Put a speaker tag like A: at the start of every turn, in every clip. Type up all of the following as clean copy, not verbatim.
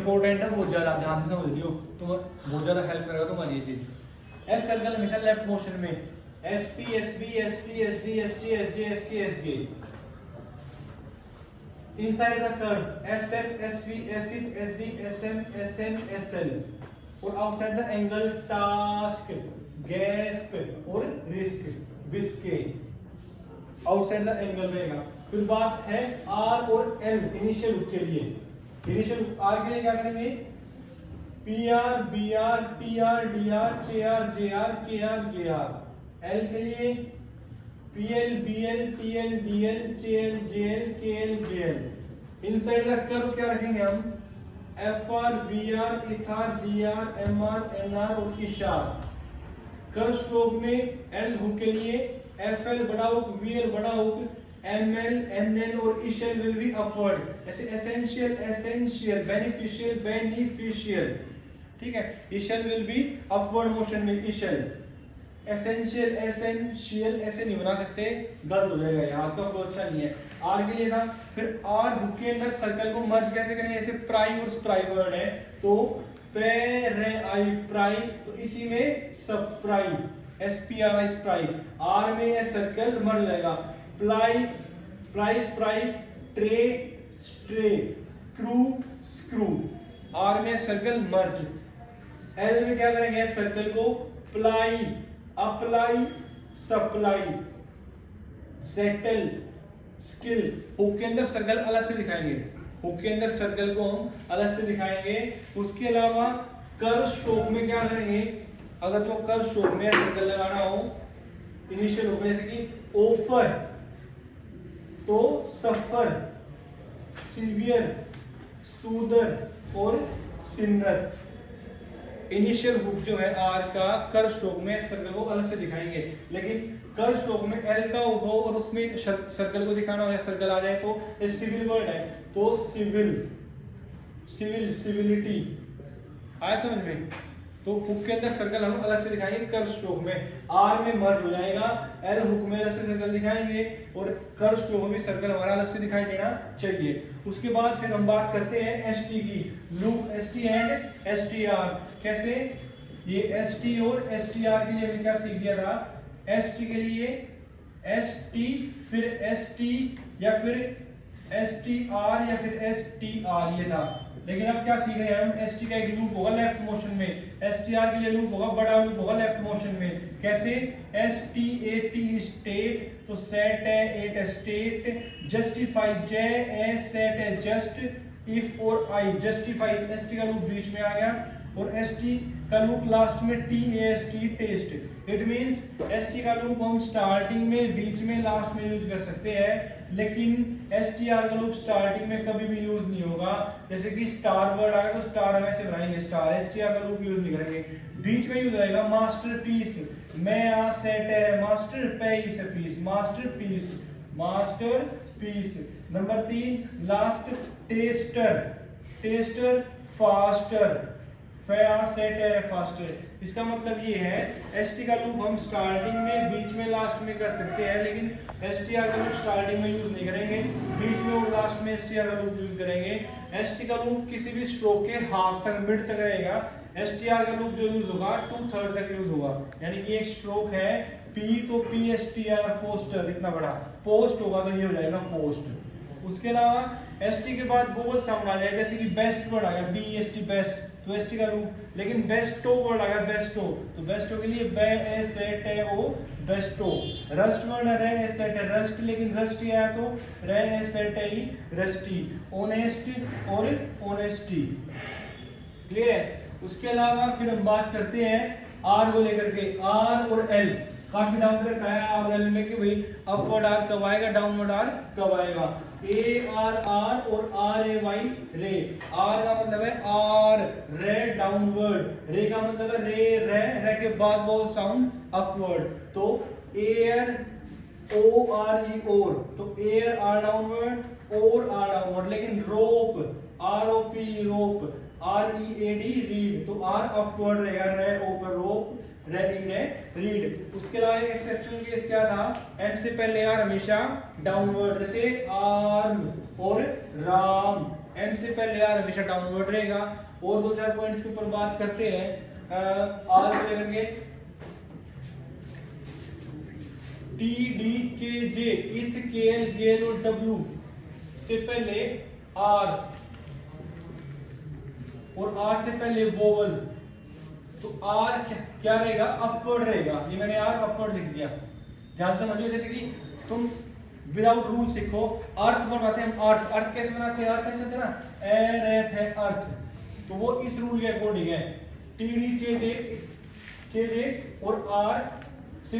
A: Important है बहुत ज़्यादा, आप ध्यान से समझ लियो, तो बहुत ज़्यादा हेल्प करेगा तुम्हारी ये चीज़। एस सर्कल हमेशा लेफ्ट मोशन में, S P S B S T S D S T S J S K S K. Inside the curve S F S V S it S D S M S N S L. और outside the angle task gasp और risk whisk outside the angle रहेगा। फिर बात है are और L initial look के लिए। Initial are के लिए क्या करेंगे, P R B R T R D R chay R J R K R J R. L के लिए P L B L T L D L chay L J L K L J L. Inside the curve क्या रखेंगे हम, F R V R इथार D R M R N R और इशार। Curve stroke में L hook के लिए F L बड़ा हुक वी एल बड़ा hook M L N L और इशेल विल बी अपवर्ड। ऐसे एसेंशियल एसेंशियल बेनिफिशियल बेनिफिशियल, ठीक है। इशेल विल बी अपवर्ड मोशन में इशेल। एसेंशियल एसेंशियल ऐसे नहीं बना सकते, गलत हो जाएगा, यहाँ आपका फ्लो अच्छा नहीं है। आर के लिए था। फिर आर हुक के अंदर सर्कल को मर्ज कैसे करेंगे, ऐसे प्राई और स्प्राई वर्ड है तो पेरेआई प्राई, तो इसी में सब pry S P R I spry. R में ये सर्कल मर्ज जाएगा, ply ply spry tray stray crew screw. R में सर्कल मर्ज। एल में क्या करेंगे, सर्कल को ply apply supply settle skill. Hook के अंदर सर्कल अलग से दिखाएंगे, हुक के अंदर सर्कल को हम अलग से दिखाएंगे। उसके अलावा कर्व स्ट्रोक में क्या करेंगे, अगर जो कर्व स्ट्रोक में सर्कल लगाना हो इनिशियल हुक में, जैसे कि ऑफर तो सफर सीवियर सूदर और सिंदर। इनिशियल हुक जो है आर का कर्व स्ट्रोक में सर्कल को अलग से दिखाएंगे, लेकिन कर्व स्ट्रोक में एल का हुक हो और उसमें सर्कल को दिखाना हो या सर्कल आ जाए तो सिविल वर्ड है तो सिविल सिविल सिविलिटी आया समझ में। तो हुक के अंदर सर्कल हम अलग से दिखाएंगे कर्व स्ट्रोक में, आर में मर्ज हो जाएगा। एल हुक में अलग से सर्कल दिखाएंगे और कर्व स्ट्रोक में भी सर्कल हमारा अलग से दिखाई देना चाहिए। उसके बाद फिर हम बात करते हैं एस टी की, loop S T and S T are. कैसे, ये एस टी और एस टी आर के लिए हमने क्या सीख दिया था, एस टी के लिए एस टी फिर एस टी या फिर एस टी आर या फिर एस टी आर ये था। लेकिन अब क्या सीख रहे हैं हम, एस टी का एक लूप होगा लेफ्ट मोशन में, एस टी आर के लिए लूप होगा बड़ा लूप होगा लेफ्ट मोशन में। कैसे, S T A T state तो सेट है at state, justify J A set है जस्ट, इफ और आई जस्टिफाई। एस टी का लूप बीच में आ गया और एस टी का लूप लास्ट में T A S T test. It means S T का लूप हम स्टार्टिंग में बीच में लास्ट में यूज कर सकते हैं, लेकिन एस टी आर का लूप स्टार्टिंग में कभी भी यूज नहीं होगा। जैसे कि स्टार वर्ड आएगा तो स्टार हम ऐसे बनाएंगे स्टार, एस टी आर का लूप यूज नहीं करेंगे। बीच में यूज आएगा मास्टरपीस, मैं आ सेट है master piece piece masterpiece masterpiece. Number 3 last tester tester faster faster. इसका मतलब ये है एस टी का लूप हम स्टार्टिंग में बीच में लास्ट में कर सकते हैं, लेकिन एस टी आर का लूप स्टार्टिंग में यूज नहीं करेंगे, बीच में और लास्ट में एस टी आर का लूप यूज करेंगे। एस टी का लूप किसी भी स्ट्रोक के हाफ तक मिड तक रहेगा। एस टी आर का लूप जो यूज होगा 2/3 तक यूज होगा, यानी कि एक स्ट्रोक है पी तो P S T are poster इतना बड़ा, पोस्ट होगा तो ये हो जाएगा पोस्ट। उसके अलावा एस टी के बाद बोल साउंड आ जाएगा, जैसे कि बेस्ट वर्ड आ गया बी एस टी बेस्ट तो एस टी का लूप, लेकिन बेस्टो वर्ड आ गया बेस्टो तो बेस्टो के लिए बे ए सेट है ओ बेस्टो। रस्ट वर्ड है रे ए सेट है रस्ट, लेकिन रस्ट आया तो रे ए सेट है ही रस्टी। ऑनेस्ट और ऑनेस्टी, क्लियर है। उसके अलावा फिर हम बात करते हैं आर को लेकर के, आर और एल काफी डाउन करता है आर एल में कि भाई अपवर्ड आर कब आएगा डाउनवर्ड आर कब आएगा। ए आर आर और आर ए वाई रे। आर का मतलब है आर रे डाउनवर्ड, रे का मतलब है रे के बाद वो साउंड अपवर्ड तो एयर ओ आर ई और तो एयर आर डाउनवर्ड और आर डाउनवर्ड। लेकिन rope R O P rope R E A D read तो आर अपवर्ड रहेगा, रे ओ पर रोप रीड। उसके अलावा एक एक्सेप्शनल केस क्या था, एम से पहले आर हमेशा डाउनवर्ड, जैसे आर्म और राम एम से पहले आर हमेशा डाउनवर्ड रहेगा। और दो चार पॉइंट्स के ऊपर बात करते हैं। आर को लेंगे टी डी जे जे इथ केएल गेल और डब्ल्यू से पहले आर और आर से पहले वोवल, तो आर क्या रहेगा, अपवर्ड रहेगा। ये मैंने आर अपवर्ड लिख दिया, ध्यान से समझिए। जैसे कि तुम विदाउट रूल सीखो, अर्थ बनाते हैं हम, अर्थ अर्थ कैसे बनाते हैं, अर्थ ऐसे बनाते हैं ना, एरेथ है अर्थ, तो वो इस रूल के अकॉर्डिंग है। टी डी जे जे और आर से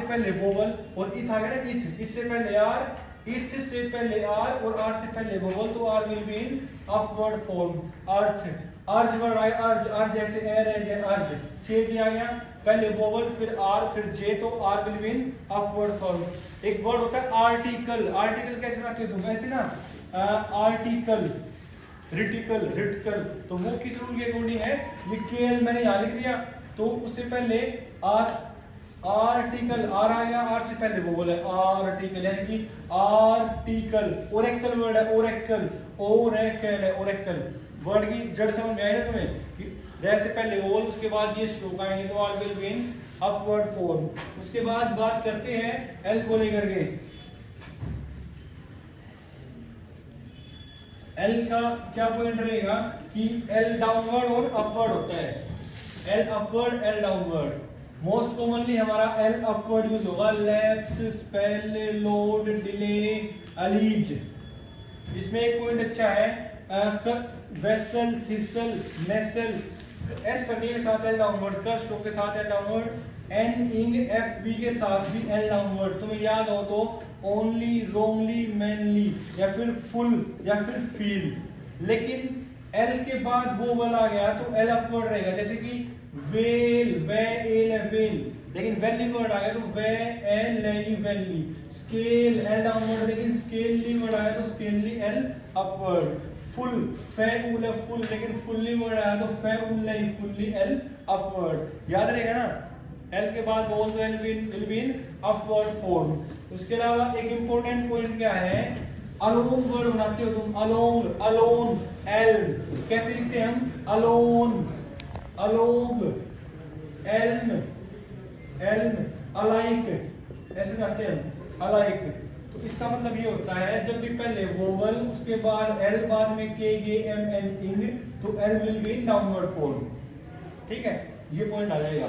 A: पहले वोवल, और इथ आ गया ना, इथ से पहले आर, इथ से पहले आर और आर से पहले वोवल, तो R will be in upward form. Earth, urge word आया, अर्ज अर्ज जैसे एर है जैसे अर्ज, छे जे आ गया, पहले वोवल फिर आर फिर जे, तो R will be in upward form. एक वर्ड होता है आर्टिकल, आर्टिकल कैसे बनाते हो तुम, ऐसे ना, आर्टिकल, रिटिकल, रिटिकल, तो वो किस रूल के अकॉर्डिंग है, ये केएल मैंने यहां लिख दिया, तो उससे पहले आर, आर्टिकल, आर आ गया, आर से पहले वोवल है, आर्टिकल, यानी कि आर्टिकल। ओरेकल वर्ड है, ओरेकल, ओरेकल है, ओरेकल वर्ड की जड़ समझ में आई ना तुम्हें, कि रे से पहले वोवल, उसके बाद ये श्लोक आएंगे, तो R will be in upward form. उसके बाद बात करते हैं एल को लेकर के। एल का क्या पॉइंट रहेगा कि एल डाउनवर्ड और अपवर्ड होता है। L upward, L downward. Most commonly हमारा एल अपवर्ड यूज होगा, lapse, spell, load, delay, allies. इसमें एक पॉइंट अच्छा है, वेसल, थिसल, नेसल, एस फर्नी के साथ एल डाउनवर्ड, कर स्ट्रोक के साथ एल डाउनवर्ड, एन इंग एफ बी के साथ भी एल डाउनवर्ड। तुम्हें याद हो तो ओनली, रोंगली, मैनली, या फिर फुल, या फिर फील। लेकिन एल के बाद वोवल आ गया तो एल अपवर्ड रहेगा, जैसे कि वेल, वे एल है वेल, लेकिन वैली वर्ड आ गया तो वे एल लैली वैली। स्केल एल डाउनवर्ड, लेकिन स्केलली वर्ड आया तो स्केलली एल अपवर्ड। फुल, फे उल है फुल, लेकिन फुल्ली वर्ड आया तो फे उल नहीं फुल्ली एल अपवर्ड। याद रहेगा ना, एल के बाद वोवल तो L will be in upward form. उसके अलावा एक इंपॉर्टेंट पॉइंट क्या है, अलोन वर्ड बनाते हो तुम, अलोन, अलोन, एल कैसे लिखते हैं हम, alone, along, Elm, Elm, alike ऐसे बनाते हैं हम, अलाइक। तो इसका मतलब ये होता है, जब भी पहले वोवल उसके बाद एल बाद में के गे एम एन इंग, तो L will be in downward form. ठीक है, ये पॉइंट आ जाएगा।